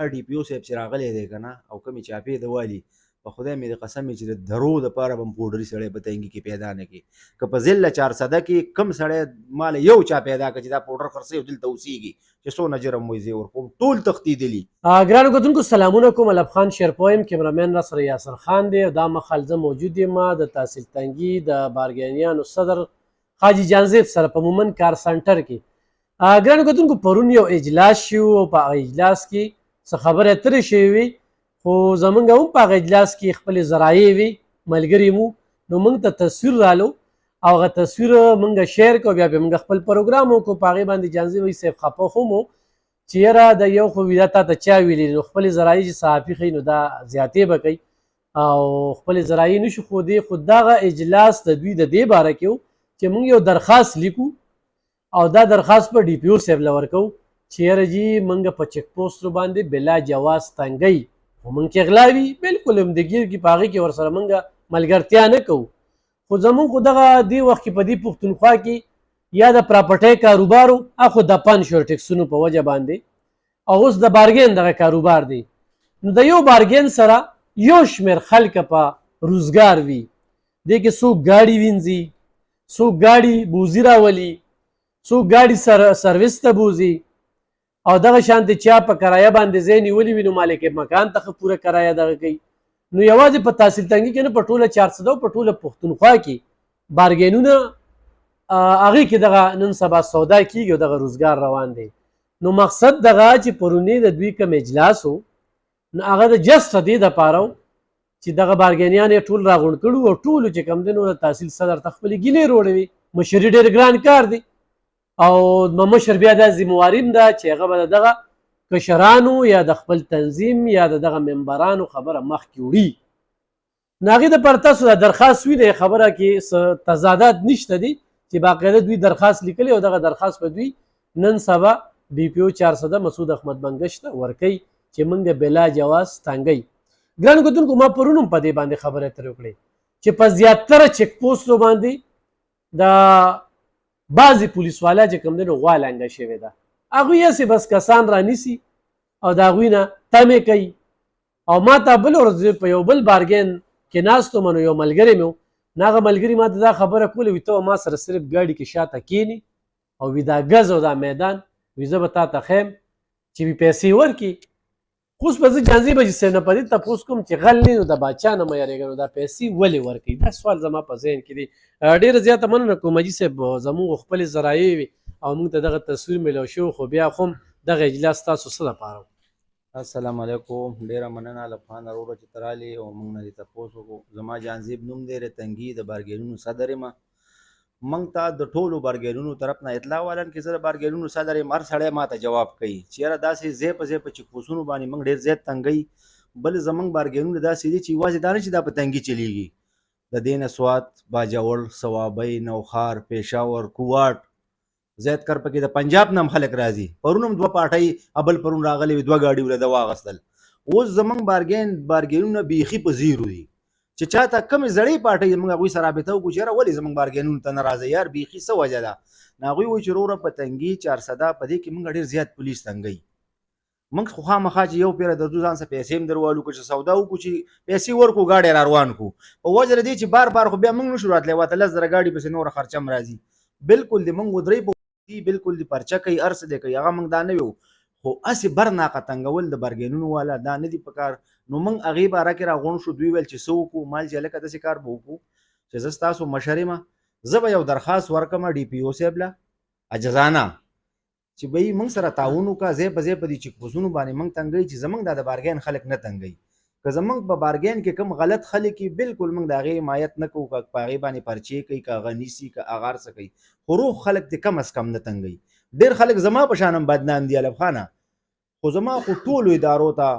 ډي پي او صاحب چې راغلی دی که نه او کومې چاپې د والي په خدای مې د قسم چې د درو دپاره به پوډري سړی په تنګي کې پیدا نه کړي که په ضلع 400 کې کم سړی مال یو چا پیدا کړي چې دا پوډر خرڅوي او دلته اوسېږي چې څونه جرم وایي زه ورکوم ټول تښتېدلي. ګرانو کتونکو سلامونه کوم. الب خان شیرپویم کیمرامین را سره یاسر خان دی او دا مخال زه موجود یم د تحصیل تنګي د بارګینیانو صدر حاجي جانزیب سره په مومن کار سنټر کې. ګرانو کتونکو پرون یو اجلاس شو او په هغه اجلاس کې څه خبرې اترې شوې وي خو زمونږ هم په هغه اجلاس کې خپلې ذرایع وي ملګري مو نو موږ ته تصویر رالو او هغه تصویر موږ شیر کړو بیا به موږ خپل پروګرام وکړو په هغې باندې جانزیب صاحب خفه خو مو چې یاره د یو خو ویده تا ته چا ویلي نو خپلې ذرایع چې صحافي ښیي نو دا زیاتې به کوي او خپلې ذرایع نشو ښودی خو دغه اجلاس د دوی د دې باره کې و چې موږ یو درخواست لیکو او دا درخواست په ډي پي او صاحب له ورکوو چې یاره جي موږ په چک پوسټو باندې بلا جواز تنګئ خو موږ کې غلا وي بلکل هم د ګیر کې په هغې کې ورسره موږ ملګرتیا نه کوو خو زمونږ خو دغه دې وخت کې په دې پښتونخوا کې یا د پراپرټۍ کاروبار و اخو د پن شو ټکسونو په وجه باندې او اوس د بارګین دغه کاروبار دی نو د یو بارګین سره یو شمېر خلکه په روزګار وي دې کې څوک ګاډي وینځي څوک ګاډي بوزي راولي څوک ګاډي سروس ته بوزي او دغه شانتې چا په کرایه باندې ځای نیولي وي نو مالک مکان ته ښه پوره کرایه دغه کوي نو یوازې په تحصیل تنګي کې نه په ټوله 400 په ټوله پښتونخوا کې بارګینونه هغې کې دغه نن سبا سودا کېږي او دغه روزګار روان دی نو مقصد دغه چې پرونی د دوی کوم اجلاس و نو هغه د جست دې دپاره و چې دغه بارګینیان یې ټول راغونډ کړو او ټولو چې کوم دی نو د تحصیل صدر ته خپلې ګیلې روړوي مشري ډېر ګران کار دی او مشر بیا دا ذمواري هم ده چې هغه به د دغه کشرانو یا د خپل تنظیم یا د دغه ممبرانو خبره مخکې وړي نو هغې دپاره تاسو دا درخواست وي د خبره کې څه تضادات نشته دي چې باقاعده دوی درخواست لیکلی او دغه درخواست په دوی نن سبا ډي پي او 400 مسعود احمد منګش ته ورکوي چې موږ بلا جواز تنګئ. ګرانو کتونکو ما پرون هم په دې باندې خبرې اترې وکړې چې په زیاتره چک پوسټو باندې د بعضې پولیس والا چې کوم دی نو غوا لنګه شوې ده هغوی هسې بس کسان رانیسي او د هغوی نه تمې کوي او ما ته بل ورځ په یو بل بارګین کې ناست وم نو یو ملګری مې و نو هغه ملګري ما ته دا خبره کوله وي ته ما سره صرف ګاډي کې شاته کښېني او وي دا ګز او دا میدان وي زه به تا ته ښیم چې وي پیسې ورکړي خو اوس به زه جانزیبه صاحب نه په دې تپوس کوم چې غل نه نو د باچا نه مه یارېږه نو دا پیسې ولې ورکوي دا سوال زما په ذهن کې دی. ډېره زیاته مننه کوم حاجي صاحب زموږ خپلې ذرایع وي او موږ ته دغه تصویر میلاو شو خو بیا خو هم دغه اجلاس تاسو څه دپاره السلام علیکم ډیره مننه الب خان وروره چې ته رالې او موږ نه دې تپوس وکړو زما جانزیب نوم دی تنګي د بارګینونو صدر یم موږ ته د ټولو بارګینونو طرف نه اطلاع والن کې زه د بارګینونو صدر یم هر سړی ما ته جواب کوي چې یاره داسې ځای په ځای په چک پوسونو باندې موږ ډېر زیات تنګئ بل زموږ بارګینونه داسې دي چې یوازې دا نه چې دا په تنګي چلیږي د دې نه سوات باجوړ صوابۍ نوخار پېښور کوواټ زیات کر پکې د پنجاب نه هم خلک راځي پرون هم 2 پاټۍ ابل پرون راغلی وي 2 ګاډي ولې د واغستل اوس زموږ بارګینونه بیخي په زیرو دي چې چاته کمې زړې پاټۍ موږ هغوی سره رابطه وکړو چې یاره ولې زموږ بارګینونو ته نه راځئ یار بیخي څه وجه ده نو هغوی وایي چې وروره په تنګي 400 په دې کې موږ ډېر زیات پولیس تنګئ موږ خو خامخا چې یو پیره درځو ځان څه پیسې هم در والو کړو چې سودا وکړو چې پیسې ورکړو ګاډی را روان کړو په وجه د دې چې بار بار خو بیا موږ نشو راتلی واته 10,000 ګاډي پسې نوره خرچه هم راځي بلکل د موږ ودرۍ په بلکل د پرچه کوي هر څه دی کوي هغه موږ دا نه ویو خو هسې برناقه تنګول د بارګینونو والا دا نه دي په کار نو موږ هغې باره کې راغونډ شو دوی ویل چې څه وکړو مال چې هلکه داسې کار به وکړو چې زه ستاسو مشر یم زه به یو درخواست ورکړم ډي پي او صاحب له عجزانه چې بهی موږ سره تعاون وکړه ځای په ځای په دې چک پوسونو باندې موږ تنګئ چې زموږ دا د بارګین خلک نه تنګئ که زموږ په بارګین کې کوم غلط خلک وي بلکل موږ د هغې حمایت نه کوو که په هغې باندې پرچې کوي که هغه نیسي که هغه هر څه کوي خو روغ خلک دې کم از کم نه تنګئ ډېر خلک زما په شان هم بدنام دي الب خانه خو زما خو ټولو ادارو ته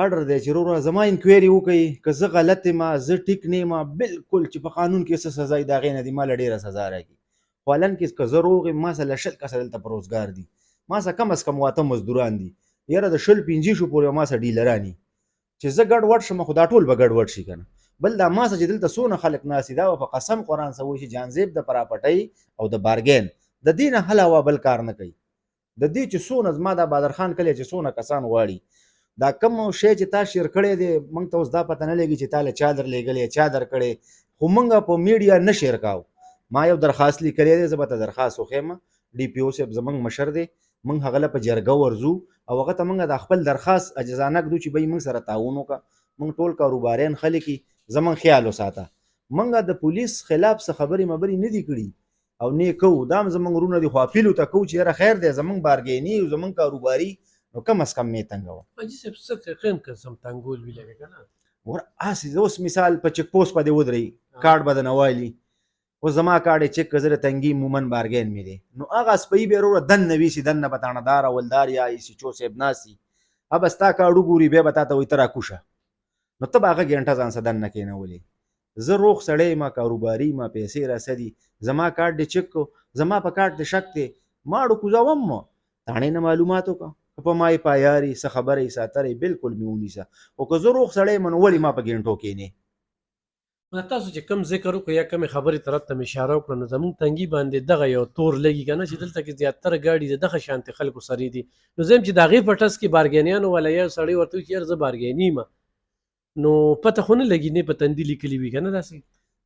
اډر دی چې وروره زما انکوایري وکړئ که زه غلط یم زه ټیک نه یم بلکل چې په قانون کې څه سزا وي د هغې نه دي ماله ډېره سزا راکړي خو هلن کې که زه روغ یم ما سره 100 کسه دلته په روزګار دي ما سره کم از کم 8 مزدوران دي یاره د 100-15 پورې ما سره ډیلران دي چې زه ګډ وډ شم خو دا ټول به ګډ وډ شي که نه بل دا ما سره چې دلته څونه خلک ناست دي دا به په قسم قرآن سره وایي چې جانزیب د پراپټۍ او د بارګین د دې نه هله بل کار نه کوي د دې چې څونه زما دا بادرخان کلی چې څونه کسان غواړي دا کوم شی چې تا شیر کړی دی موږ ته اوس دا پته نه لګي چې تا له چا درلېږلی چا درکړی خو موږ په میډیا نه شیر کاو ما یو درخواست لیکلی دی زه به ته درخواست وښیم ډي پي او صاحب زموږ مشر دی موږ هغه له په جرګه ورځو او هغه ته موږ د خپل درخواست اجزانه کړو چې بهی موږ سره تعاون وکړه موږ ټول کاروباریان خلک یې زموږ خیال وساته موږ د پولیس خلاف څه خبرې مبرې نه دي کړي او نه کوو دا هم زموږ وروڼه دي خو اپیل ورته کوو چې یاره خیر دی زموږ بارګیني او زموږ کاروباري نو کم از کم مې تنګوه حاجي صاحب څه قیم قسم تنګول وي لکه که نه ور هسې اوس مثال په چک پوسټ باندې ودرئ کارډ به درنه والي اوس زما کارډ یې چک که زه د تنګي مومن بارګین مې دی نو هغه سپهي به یې وروره دننه ویسي دننه به تاڼهدار اولدار یا ایسي چو صاحب ناستي اب ستا کارډ وګوري بیا به تا ته وایي ته راکوشه نو ته به هغه ګنټه ځان سره دننه کېنولې زه روغ سړی ما کاروباري ما پیسې راسدي زما کارډ دې چک کو زما په کارډ دې شک دی ما اړو کوزوم مو تاڼې نه معلومات وکړه که په ما یې پایاري څه خبره یې ساترې بالکل مې ونیسه خو که زه روغ سړی یم نو ولې ما په ګنټو کېنې تاسو چې کم ذکر وکړو یا کمې خبرې طرف ته مې اشاره وکړه نو زموږ تنګي باندې دغه یو تور لګي که نه چې دلته کې زیاتره ګاډي د دغه شانتې خلکو سره دي نو زه یم چې د هغې په ټس کې بارګینیانو والا یو سړی ورته وایي چې یار زه بارګیني یم نو پته خو نه لګي نه په تندي لیکلي وي که نه داسې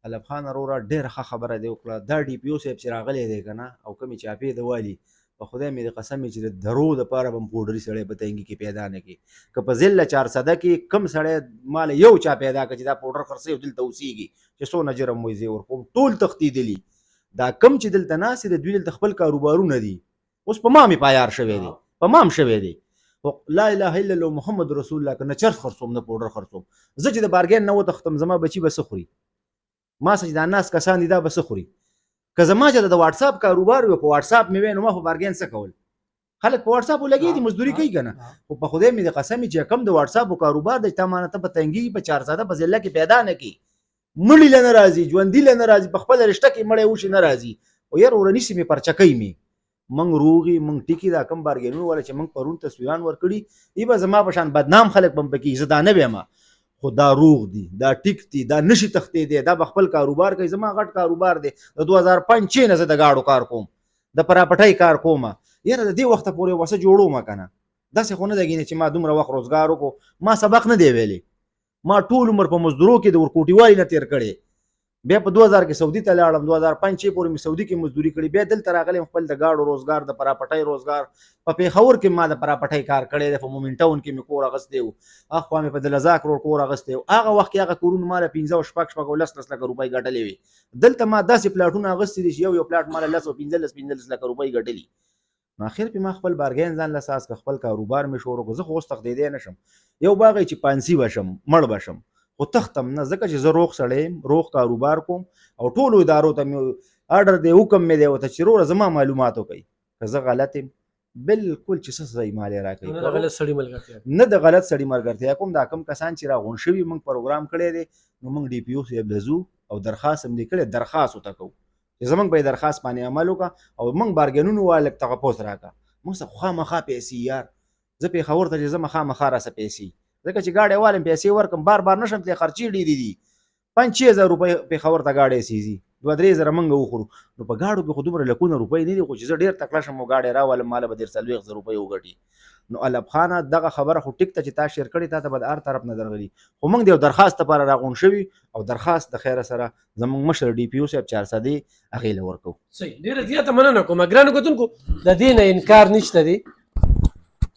علب خان وروره ډېره ښه خبره دې وکړه دا ډي پي او صاحب چې راغلی دی که نه او کومې چاپې د والي په خدای مې د قسم چې د درو دپاره به م پوډري سړی په تنګي کې پیدا نه کړي که په ضلع 400 کې کم سړی مال یو چا پیدا کړه چې دا پوډر خرڅوي او دلته اوسېږي چې څونه جرم وایي زه یې ورکوم ټول تښتېدلي دا کم چې دلته ناست د دوی دلته خپل کاروبارونه دي اوس په ما مې پایار شوی دی په ما هم شوی دی لا اله الا الله محمد رسول الله که نه چرس خرڅوم نه پوډر خرڅوم زه چې د بارګین نه وتښتم زما بچي به څه خوري ما سره چې دا ناست کسان دي دا به څه خوري که زما چې د واتساپ کاروبار وي په واتساپ مې وی نو ما په بارګین څه کول خلک په واتساپ ولګي دي مزدوري کوي که نه خو په خدای مې د قسم چې کم د واتساپ کاروبار دی تا مانه ته په تنګي په 400 په ضلع کې پیدا نه کړي مړي له نه راځي ژوندي له نه راځي په خپله رشته کې مړی وشي نه راځي او یار ورنیسي مې پرچکۍ مې موږ روغي موږ ټیکي دا کم بارګینونه والا چې موږ پرون تصویران ورکړي ای به زما په شان بدنام خلک به م پکې زه دا نه ویم خو دا روغ دي دا ټیک دي دا نشي تښتېدی دا به خپل کاروبار کوي زما غټ کاروبار دی د 2005 نه زه د ګاډو کار کوم د پراپټۍ کار کوم یاره د دې وخته پورې وسه جوړوم که نه داسې خو نه دی چې ما دومره وخت روزګار وکړو ما سبق نه دی ویلی ما ټول عمر په مزدورو کې د ورکوټي والي نه تېر کړی بیا په 2000 کې سعودي ته لاړم 2005 پورې مې سعودي کې مزدوري کړې بیا دلته راغلم خپل د ګاډو روزګار د پراپټۍ روزګار په پېښور کې ما د پراپټۍ کار کړی دی په مومن ټاون کې مې کور اغوستی و اخوا مې په دلزا کروړ کور اغوستی و هغه وخت کې هغه کورونه ما له 15 او شپږ او 10 لکه روپۍ ګټلې وي دلته ما داسې پلاټونه اغوستي دي چې یو پلاټ ما له 10 او 15 لکه روپۍ ګټلي نو اخر په ما خپل بارګین ځان له اساس که خپل کاروبار مې شروع کړو زه خو اوس تښتېدی نه شم یو باغ چې پانسي بشم مړ بشم خو تختم نه ځکه چې زه روغ سړی یم روغ کاروبار کوم او ټولو ادارو ته مې آرډر دی حکم مې دی ورته چې وروره زما معلومات وکړئ که زه غلط یم بالکل چې څه ځای مال یې راکوي نه د غلط سړي ملګرتیا کوم دا کم کسان چې راغونډ شوي موږ پروګرام کړی دی نو موږ ډي پي او صاحب له ځو او درخواست هم لیکلی درخواست ورته کوو چې زموږ به یې درخواست باندې عمل وکړه او موږ بارګینونو والا لږ تغپوس راکړه موږ سره خامخا پیسې یار زه پېښور ته چې ځم خامخا راسه پیسې ځکه چې ګاډی والم پیسې ورکړم بار نشم تللی خرچې ډېرې دي 5-6 روپۍ پېښور ته ګاډی سیزي 2-3 زره موږ وخورو نو په ګاډو کې خو دومره لکونه روپۍ نه دي خو چې زه ډېر تکړه شم او ګاډی راولم ماله به 40 روپۍ وګټي نو علب خانه دغه خبره خو ټیک ته چې تا شیر کړې تا ته به د هر طرف نه درغلي خو موږ د یو درخواست لپاره راغونډ شوي او درخواست د خیره سره زموږ مشر ډي پي او صاحب 400 دی هغې له ورکوو صحیح ډېره زیاته مننه کوم ګرانو کتونکو د دې نه انکار نشته دی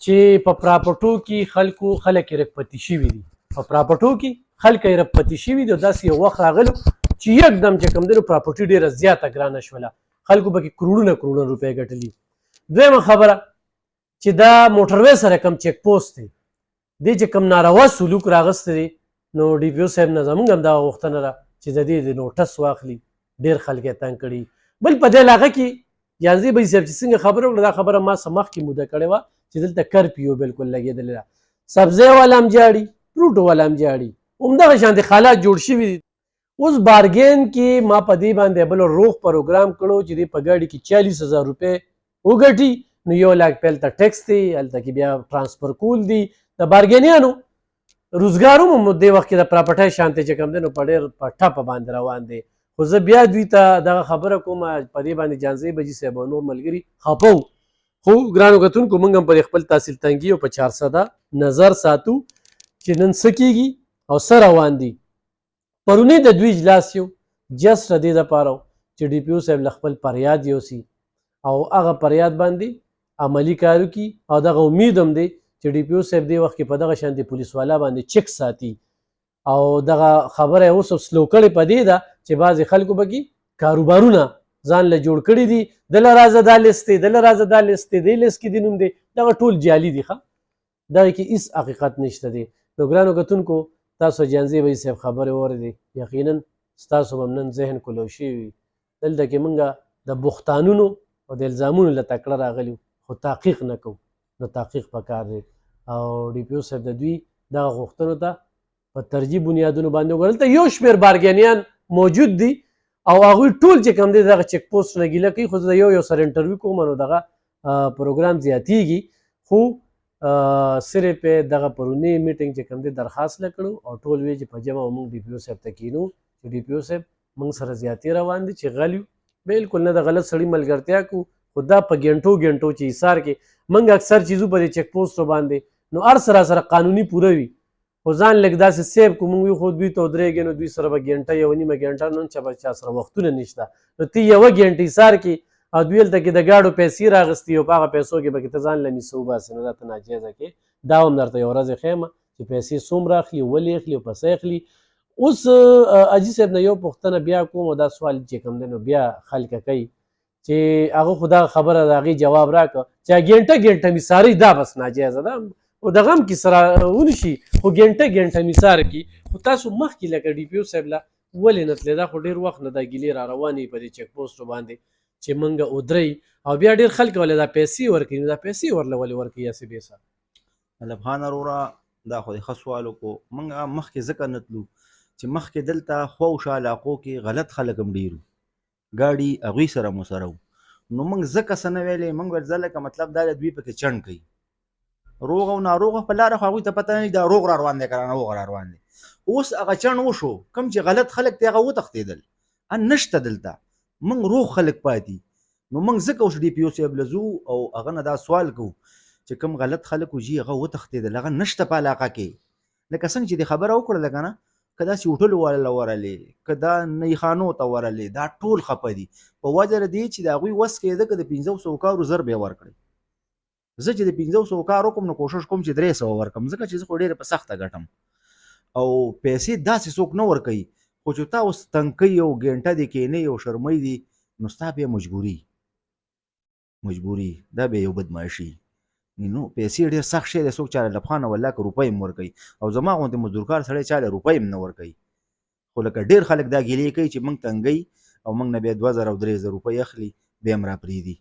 چې په پراپرټو کې خلک رکپتي شوي دي په پراپرټو کې خلک رکپتي شوي دي داسې یو وخت راغلو چې یکدم چې کوم دی نو پراپرټي ډېره زیاته ګرانه شوله خلکو پکې کروڑونه روپۍ ګټلي دویمه خبره چې دا موټروی سره کم چیک پوسټ دی دې چې کم ناروا سلوک راغستی دی نو ډي پي او صاحب نه زموږ هم دغه غوښتنه ده چې د دې د نوټس واخلي ډېر خلک یې تنګ کړي بل په دې علاقه کې یانزي بهي صاحب چې څنګه خبره وکړه دا خبره ما څه مخکې موده کړې وه چې دلته کرفیو بالکل لګېدلې ده سبزۍ والا هم جاړي فروټو والا هم جاړي همدغه شانتې حالات جوړ شوي دي اوس بارګین کې ما په دې باندې بل روغ پروګرام کړو چې دې په ګاډي کې 40,000 روپۍ وګټي نو 1 لاک په هلته ټیکس دی هلته کې بیا ټرانسفر کول دي د بارګینیانو روزګار هم دې وخت کې د پراپرټۍ شانتې چې کوم دی نو په ډېر په ټپه باندې روان دی خو زه بیا دوی ته دغه خبره کوم په دې باندې جانځی بجي صاحب او نور ملګري خفه خو ګرانو کتونکو موږ هم پر خپل تحصیل تنګي او په 400 نظر ساتو چې نن څه کیږي او څه روان دي. پرونی د دوی اجلاس یو جست د دې دپاره چې ډي پي او صاحب له خپل فریاد یوسي او هغه فریاد باندې عملي کار وکړي او دغه امید هم دی چې ډي پي او صاحب دې وخت کې په دغه شانتې پولیس والا باندې چک ساتي او دغه خبره اوس سلو کړې په دې ده چې بعضې خلکو به کې کاروبارونه ځان له جوړ کړي دي دله رازه دا لیست دی دله رازه دا لیست دی دې لیست کې دې نوم دی دغه ټول جعلي دي ښه دغه کې هېڅ حقیقت نشته دی. نو ګرانو کتونکو تاسو جانځي بهي صاحب خبرې واورېدې یقینا ستاسو به نن ذهن کلو شوي وي. دلته کې موږ د بختانونو او د الزامونو له تکړه راغلي خو تحقیق نه کوو نو تحقیق پکار دی او ډي پي او صاحب د دوی دغه غوښتنو ته په ترجیح بنیادونو باندې وګورل ته یو شمېر بارګینیان موجود دي او هغوی ټول چې کوم دی دغه چک پوسټ نه ګیله کوي خو زه یو سره انټرویو کوم نو دغه پروګرام زیاتیږي خو صرف یې دغه پرونی میټینګ چې کوم دی درخواست نه کړو او ټول وی چې په جمع موږ ډي پي او صاحب ته کینو چې ډي پي او صاحب موږ سره زیاتې روان دي چې غل یو بالکل نه د غلط سړي ملګرتیا کوو خو دا په ګنټو ګنټو چې حصار کې موږ اکثر چیزو په دې چک پوسټو باندې نو هر سره قانوني پوره وي خو ځان لږ داسې سیب کو موږ وي خو دوی ته ودرېږي نو دوی سره به ګنټه یوه نیمه ګنټه نن چا به چا سره وختونه نشته نو ته یوه ګنټه حصار کې او دوی هلته کې د ګاډو پیسې راغستي او په هغه پیسو کې به کې ته ځان له میسه وباسې نو دا ته ناجیزه کې دا هم درته یوه ورځ ښیم چې پیسې څومره اخلي ولې اخلي او پسې اخلي. اوس حاجي صاحب نه یو پوښتنه بیا کوم او دا سوال چې کوم دی نو بیا خلک کوي چې هغه خو دا خبره د هغې جواب راکړه چې ګنټه ګنټه میساري دا بس ناجیزه ده او دغه هم کې سره ونشي خو ګنټه ګنټه میسار کړي خو تاسو مخکې لکه ډي پي او صاحب له ولې نه تللی دا خو ډېر وخت نه دا ګیلې را روانې په دې چک پوسټو باندې چې موږ ودرئ او بیا ډېر خلک ولې دا پیسې ورکوي نو دا پیسې ورله ولې ورکوي یاسې بیسه مطلب خان وروره دا خو د ښه سوال وکړو موږ مخکې ځکه نه تلو چې مخکې دلته خواوشا علاقو کې غلط خلک هم ډېر وو ګاډي هغوی سره مو سره وو نو موږ ځکه څه نه ویلی موږ ویل ځکه مطلب دا دی دوی پکې چڼ کوي روغ او ناروغه په لاره خو هغوی ته پته نه دا روغ را روان دی که ناروغ را روان دی اوس هغه چڼ وشو کوم چې غلط خلک دی هغه وتښتېدل نشته دلته موږ روغ خلک پاتې نو موږ ځکه اوس ډي پي او صاحب له ځو او هغه نه دا سوال کوو چې کوم غلط خلک وجي هغه وتښتېدل هغه نشته په علاقه کې لکه څنګه چې دې خبره وکړله که نه که داسې هوټلو والا ورلې که دا نېخانو ته ورلې دا ټول خفه دي په وجه د دې چې د هغوی وس کېده که د 500 کارو زر به یې ورکړئ زه چې د 500 کار وکړم نو کوشش کوم چې 300 ورکړم ځکه چې زه خو ډېره په سخته ګټم او پیسې داسې څوک نه ورکوي خو چې تا اوس تنګ کوي او ګنټه دې کښېنوي او شرموي دي نو ستا بیا مجبوري دا بیا یو بدمعاشي نو پیسې ډېر سخت شی دی څوک چاله لبخانه والله که روپۍ هم ورکوي او زما غوندې مزدورکار سړی چاله روپۍ هم نه ورکوي خو لکه ډېر خلک دا ګیلې کوي چې موږ تنګوي او موږ نه بیا 2000 او 3000 روپۍ اخلي بیا هم راپرېږدي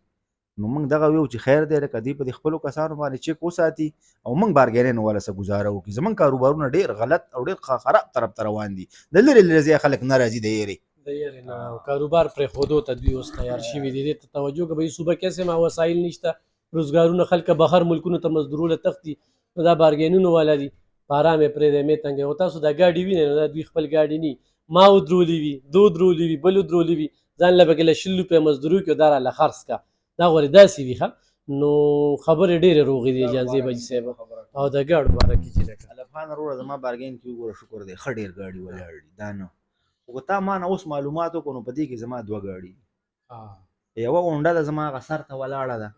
نو موږ دغه ویو چې خیر دی لکه دوی په دې خپلو کسانو باندې چک وساتي او موږ بارګینیانو والا څه ګزاره وکړي زموږ کاروبارونه ډېر غلط او ډېر خراب طرف ته روان دي د لرې لرې ځایه خلک نه راځي د یېرې نه کاروبار پرېښودو ته دوی اوس تیار شوي دي دې ته توجه که به صوبه کیسې ما وسایل نشته روزګارونه خلک بهر ملکونو ته مزدورو له تښتي نو دا بارګینونو والا دي په ارام یې پرېږدی مې تنګوي او تاسو دا ګاډي وینئ نو دا دوی خپل ګاډي نه ما ودرولي وي دو درولي وي بل ودرولي وي ځان له پکې له 100 روپۍ مزدوري وکړي دا راله خرڅ کړه دا غورې داسې وي ښه نو خبرې ډېرې روغې دي جانځې بجي صاحب او د ګاډو باره کې چې لکه الفان وروره زما بارګین کې وګوره شکر دی ښه ډېر ګاډي ولاړ دي دا نه خو که تا ما نه اوس معلومات وکړو نو په دې کې زما 2 ګاډي دي یوه غونډه ده زما هغه سر ته ولاړه ده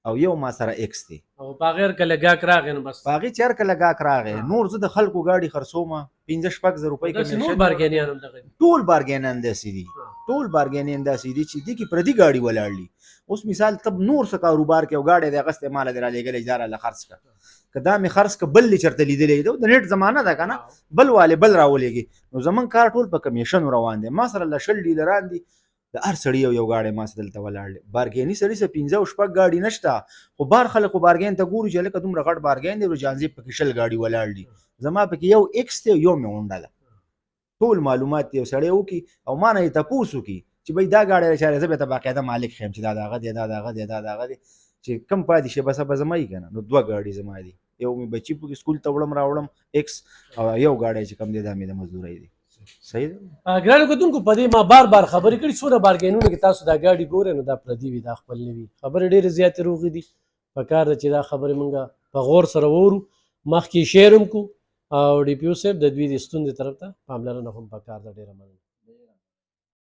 او یو ما سره ایکس دی او په غیر کله ګاک راغی نو بس په هغې چې هر کله ګاک راغی نور زه د خلکو ګاډي خرڅوم 5-6 روپۍ نور بارګینیان هم دغه ټول بارګینیان داسې دي ټول بارګینیان داسې دي چې دې کې پردي ګاډي ولاړ دي اوس مثال تب نور څه کاروبار کې او ګاډی دی اغستې ماله دې رالیږلی چې دا راله خرڅ کړه که دا مې خرڅ که بل دې چېرته لیدلی دی د نیټ زمانه ده که نه بل والې بل راولېږي نو زمونږ کار ټول په کمیشن روان دی ما سره له 10 ډیلران دي د هر سړي یو ګاډی ما سره دلته ولاړ دی بارګیني سړي څه 15-16 ګاډي نشته خو بار خلک خو بارګین ته ګوري چې لکه دومره غټ بارګین دی جانځې پکې 10 ګاډي ولاړ دي زما پکې یو ایکس دی یو مې غونډه ده ټول معلومات دی یو سړی وکړي او ما نه یې تپوس وکړي چې بھائی دا ګاډی چارې زه به ته باقاعده مالک ښیم چې دا د هغه دی دا د هغه دی دا د هغه دی چې کم پاتې شي بس به زما یي که نه نو 2 ګاډي زما دي یو مې بچي پکې سکول ته وړم راوړم ایکس او یو ګاډی چې کم دی دا مې د مزدورۍ دی صحیح ده. ګرانو کتونکو په دې ما بار بار خبرې کړي څونه بارګینونه کې تاسو دا ګاډي ګورئ نو دا پردي وي دا خپل نه وي خبرې ډېرې زیاتې روغې دي پکار ده چې دا خبرې مونږ په غور سره واورو مخکې شیر هم کو او ډي پي او صاحب د دوی د ستونزې طرف ته پاملرنه هم پکار ده ډېره مننه